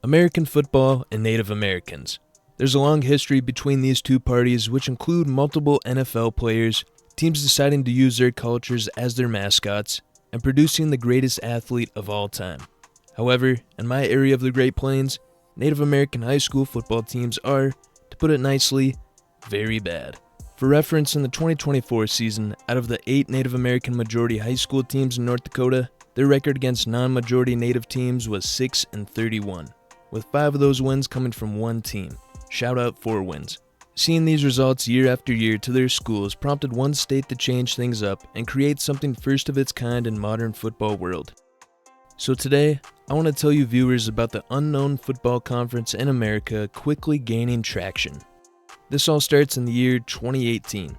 American football and Native Americans. There's a long history between these two parties, which include multiple NFL players, teams deciding to use their cultures as their mascots, and producing the greatest athlete of all time. However, in my area of the Great Plains, Native American high school football teams are, to put it nicely, very bad. For reference, in the 2024 season, out of the 8 Native American majority high school teams in North Dakota, their record against non-majority Native teams was 6-31, with 5 of those wins coming from one team. Shout out 4 wins. Seeing these results year after year to their schools prompted one state to change things up and create something first of its kind in modern football world. So today, I want to tell you viewers about the unknown football conference in America quickly gaining traction. This all starts in the year 2018.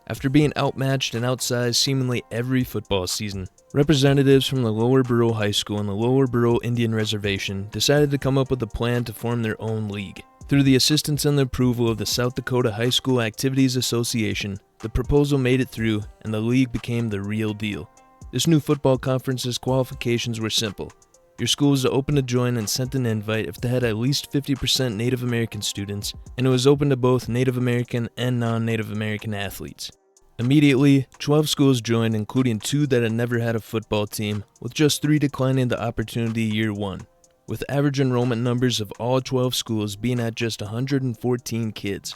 After being outmatched and outsized seemingly every football season, representatives from the Lower Burrell High School and the Lower Burrell Indian Reservation decided to come up with a plan to form their own league. Through the assistance and the approval of the South Dakota High School Activities Association, the proposal made it through and the league became the real deal. This new football conference's qualifications were simple. Your school was open to join and sent an invite if they had at least 50% Native American students, and it was open to both Native American and non-Native American athletes. Immediately, 12 schools joined, including 2 that had never had a football team, with just 3 declining the opportunity year 1, with average enrollment numbers of all 12 schools being at just 114 kids.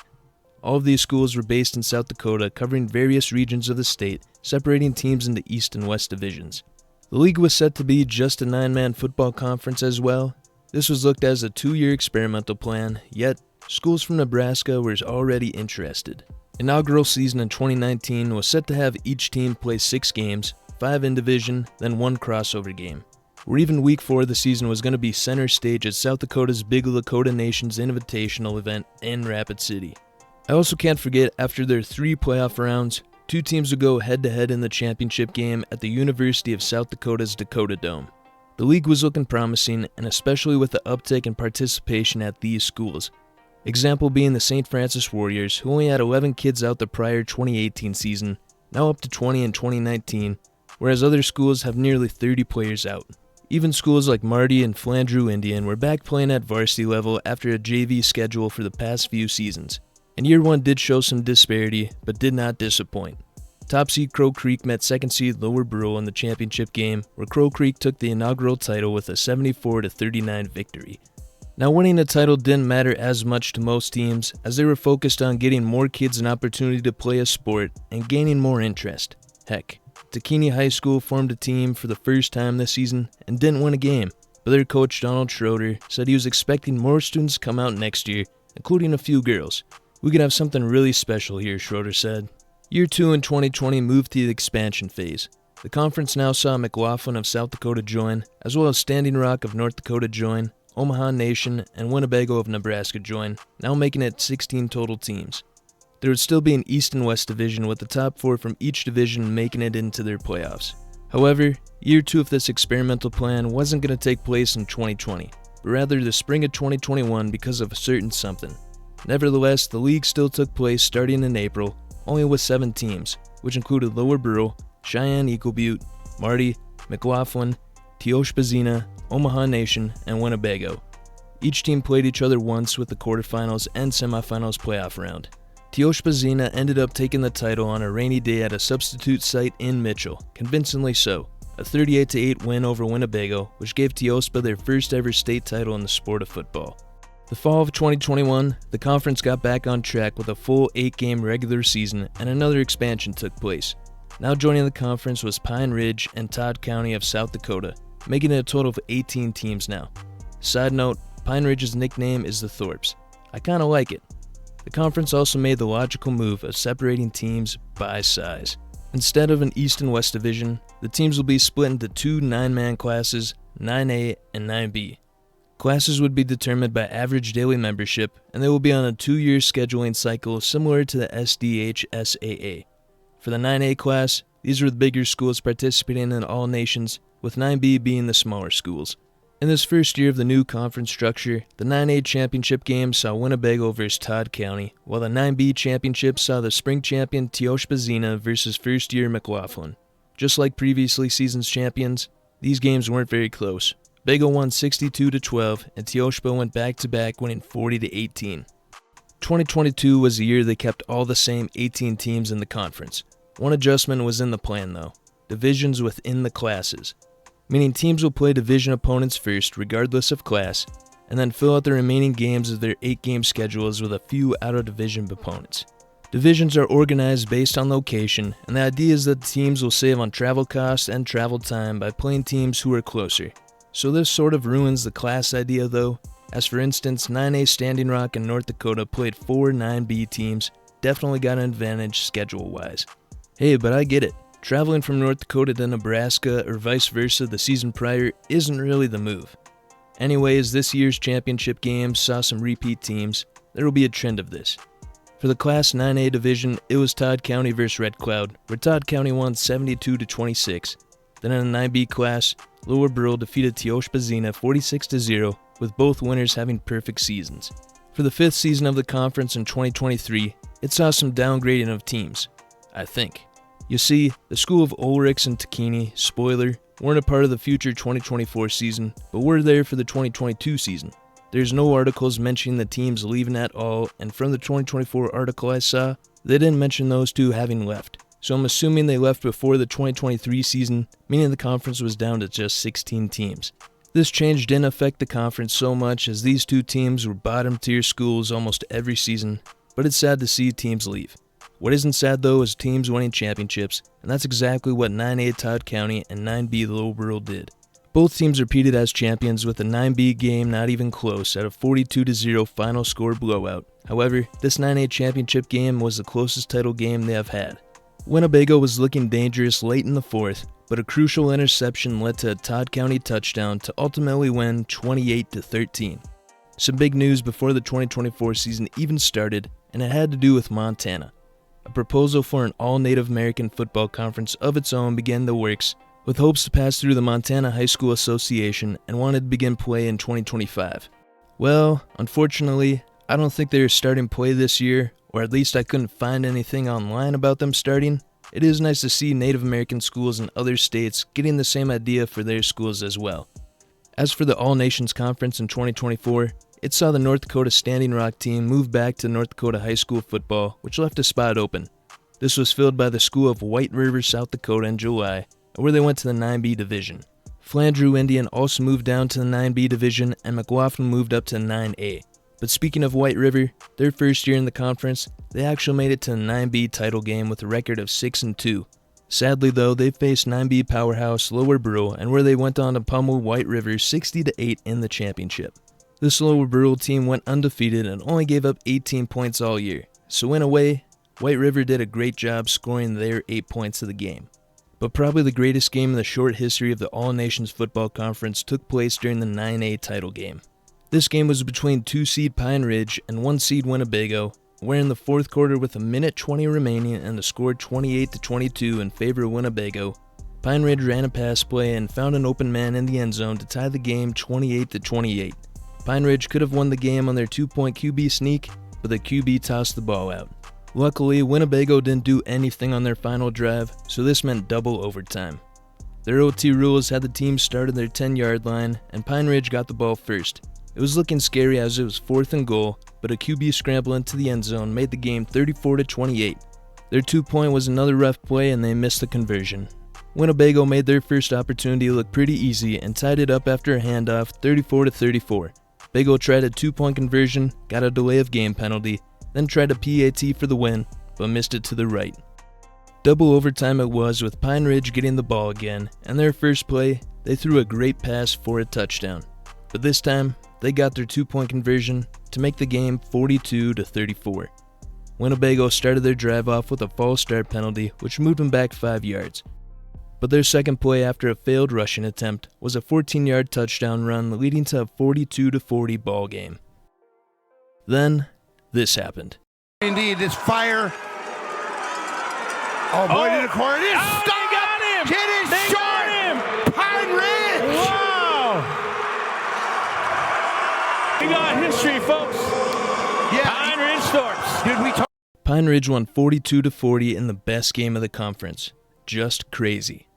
All of these schools were based in South Dakota, covering various regions of the state, separating teams into East and West divisions. The league was set to be just a 9-man football conference as well. This was looked as a 2-year experimental plan, yet schools from Nebraska were already interested. Inaugural season in 2019 was set to have each team play 6 games, 5 in division, then 1 crossover game. Where even week 4 of the season was going to be center stage at South Dakota's Big Lakota Nations Invitational event in Rapid City. I also can't forget, after their 3 playoff rounds, 2 teams would go head-to-head in the championship game at the University of South Dakota's Dakota Dome. The league was looking promising, and especially with the uptick in participation at these schools. Example being the St. Francis Warriors, who only had 11 kids out the prior 2018 season, now up to 20 in 2019, whereas other schools have nearly 30 players out. Even schools like Marty and Flandreau Indian were back playing at varsity level after a JV schedule for the past few seasons. And year 1 did show some disparity, but did not disappoint. Top seed Crow Creek met 2nd seed Lower Burrell in the championship game, where Crow Creek took the inaugural title with a 74-39 victory. Now, winning a title didn't matter as much to most teams, as they were focused on getting more kids an opportunity to play a sport and gaining more interest. Heck, Takini High School formed a team for the first time this season and didn't win a game, but their coach Donald Schroeder said he was expecting more students to come out next year, including a few girls. "We could have something really special here," Schroeder said. Year 2 in 2020 moved to the expansion phase. The conference now saw McLaughlin of South Dakota join, as well as Standing Rock of North Dakota join, Omaha Nation, and Winnebago of Nebraska join, now making it 16 total teams. There would still be an East and West division, with the top 4 from each division making it into their playoffs. However, year 2 of this experimental plan wasn't going to take place in 2020, but rather the spring of 2021 because of a certain something. Nevertheless, the league still took place starting in April, only with 7 teams, which included Lower Burrell, Cheyenne Eagle Butte, Marty, McLaughlin, Teoshpazina, Omaha Nation, and Winnebago. Each team played each other once with the quarterfinals and semifinals playoff round. Teoshpazina ended up taking the title on a rainy day at a substitute site in Mitchell, convincingly so, a 38-8 win over Winnebago, which gave Teospa their first ever state title in the sport of football. The fall of 2021, the conference got back on track with a full 8-game regular season, and another expansion took place. Now joining the conference was Pine Ridge and Todd County of South Dakota, making it a total of 18 teams now. Side note, Pine Ridge's nickname is the Thorpes. I kinda like it. The conference also made the logical move of separating teams by size. Instead of an East and West division, the teams will be split into 2 9-man classes, 9A and 9B. Classes would be determined by average daily membership, and they will be on a 2-year scheduling cycle similar to the SDHSAA. For the 9A class, these were the bigger schools participating in all nations, with 9B being the smaller schools. In this first year of the new conference structure, the 9A championship game saw Winnebago versus Todd County, while the 9B championship saw the spring champion Teoshpazina versus first-year McLaughlin. Just like previously season's champions, these games weren't very close, Bagel won 62-12, and Teoshpa went back-to-back, winning 40-18. 2022 was the year they kept all the same 18 teams in the conference. One adjustment was in the plan, though: divisions within the classes, meaning teams will play division opponents first, regardless of class, and then fill out the remaining games of their 8-game schedules with a few out-of-division opponents. Divisions are organized based on location, and the idea is that the teams will save on travel costs and travel time by playing teams who are closer. So this sort of ruins the class idea, though, as for instance, 9A Standing Rock and North Dakota played 4 9B teams, definitely got an advantage schedule-wise. Hey, but I get it. Traveling from North Dakota to Nebraska or vice versa the season prior isn't really the move. Anyways, this year's championship game saw some repeat teams. There will be a trend of this. For the Class 9A division, it was Todd County vs. Red Cloud, where Todd County won 72-26. Then in the 9B class, Lower Burrell defeated Teoshpa 46-0, with both winners having perfect seasons. For the 5th season of the conference in 2023, it saw some downgrading of teams, I think. You see, the school of Ulrichs and Takini, spoiler, weren't a part of the future 2024 season, but were there for the 2022 season. There's no articles mentioning the teams leaving at all, and from the 2024 article I saw, they didn't mention those two having left. So I'm assuming they left before the 2023 season, meaning the conference was down to just 16 teams. This change didn't affect the conference so much, as these two teams were bottom-tier schools almost every season, but it's sad to see teams leave. What isn't sad, though, is teams winning championships, and that's exactly what 9A Todd County and 9B Lower Burrell did. Both teams repeated as champions, with the 9B game not even close at a 42-0 final score blowout. However, this 9A championship game was the closest title game they have had. Winnebago was looking dangerous late in the 4th, but a crucial interception led to a Todd County touchdown to ultimately win 28-13. Some big news before the 2024 season even started, and it had to do with Montana. A proposal for an all-Native American football conference of its own began the works, with hopes to pass through the Montana High School Association and wanted to begin play in 2025. Well, unfortunately, I don't think they are starting play this year, or at least I couldn't find anything online about them starting. It is nice to see Native American schools in other states getting the same idea for their schools as well. As for the All-Nations Conference in 2024, it saw the North Dakota Standing Rock team move back to North Dakota high school football, which left a spot open. This was filled by the school of White River, South Dakota in July, where they went to the 9B division. Flandreau Indian also moved down to the 9B division, and McLaughlin moved up to 9A. But speaking of White River, their first year in the conference, they actually made it to the 9B title game with a record of 6-2. Sadly though, they faced 9B powerhouse Lower Burrell, and where they went on to pummel White River 60-8 in the championship. This Lower Burrell team went undefeated and only gave up 18 points all year, so in a way, White River did a great job scoring their 8 points of the game. But probably the greatest game in the short history of the All-Nations Football Conference took place during the 9A title game. This game was between 2-seed Pine Ridge and 1-seed Winnebago, where in the 4th quarter with a minute 20 remaining and the score 28-22 in favor of Winnebago, Pine Ridge ran a pass play and found an open man in the end zone to tie the game 28-28. Pine Ridge could have won the game on their 2-point QB sneak, but the QB tossed the ball out. Luckily, Winnebago didn't do anything on their final drive, so this meant double overtime. Their OT rules had the team start at their 10-yard line, and Pine Ridge got the ball first. It was looking scary as it was 4th and goal, but a QB scramble into the end zone made the game 34-28. Their 2-point was another rough play and they missed the conversion. Winnebago made their first opportunity look pretty easy and tied it up after a handoff 34-34. Bago tried a 2-point conversion, got a delay of game penalty, then tried a PAT for the win, but missed it to the right. Double overtime it was, with Pine Ridge getting the ball again, and their first play, they threw a great pass for a touchdown. But this time, they got their 2-point conversion to make the game 42-34. Winnebago started their drive off with a false start penalty, which moved them back 5 yards. But their second play after a failed rushing attempt was a 14-yard touchdown run, leading to a 42-40 ball game. Then, this happened. Indeed, this fire. Oh boy, did it corner. It is Oh, stop! they got him! It is They short! got him! Pine Ridge! Wow! We got history, folks. Yeah. Pine Ridge Thorps. Did we talk? Pine Ridge won 42-40 in the best game of the conference. Just crazy.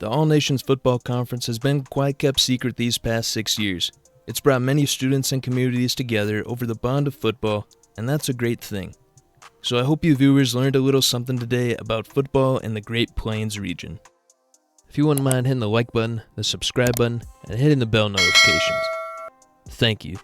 The All Nations Football Conference has been quite kept secret these past 6 years. It's brought many students and communities together over the bond of football, and that's a great thing. So I hope you viewers learned a little something today about football in the Great Plains region. If you wouldn't mind hitting the like button, the subscribe button, and hitting the bell notifications. Thank you.